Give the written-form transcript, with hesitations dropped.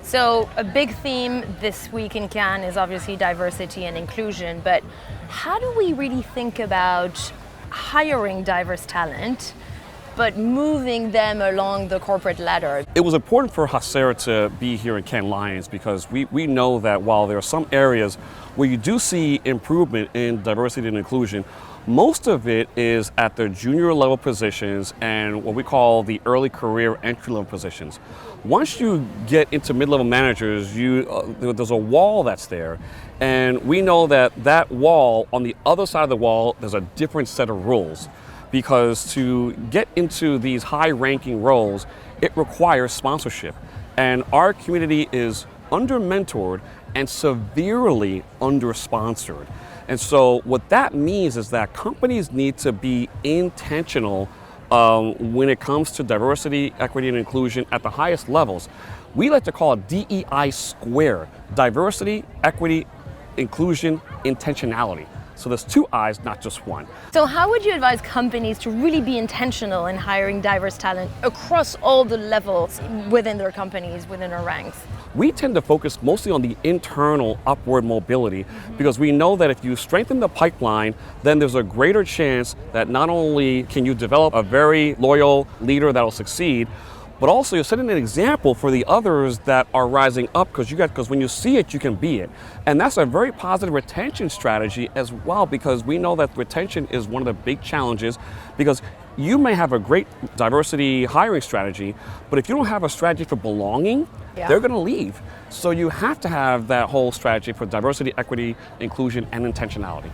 So a big theme this week in Cannes is obviously diversity and inclusion, but how do we really think about hiring diverse talent, but moving them along the corporate ladder? It was important for HACR to be here in Cannes Lions because we know that while there are some areas where you do see improvement in diversity and inclusion, most of it is at the junior level positions and what we call the early career entry level positions. Once you get into mid-level managers, there's a wall that's there, and we know that that wall, on the other side of the wall, there's a different set of rules. Because to get into these high-ranking roles, it requires sponsorship. And our community is under-mentored and severely under-sponsored. And so what that means is that companies need to be intentional when it comes to diversity, equity, and inclusion at the highest levels. We like to call it DEI squared: diversity, equity, inclusion, intentionality. So there's two I's, not just one. So how would you advise companies to really be intentional in hiring diverse talent across all the levels within their companies, within their ranks? We tend to focus mostly on the internal upward mobility because we know that if you strengthen the pipeline, then there's a greater chance that not only can you develop a very loyal leader that will succeed, but also you're setting an example for the others that are rising up because when you see it, you can be it. And that's a very positive retention strategy as well, because we know that retention is one of the big challenges, because you may have a great diversity hiring strategy, but if you don't have a strategy for belonging, they're going to leave. So you have to have that whole strategy for diversity, equity, inclusion, and intentionality.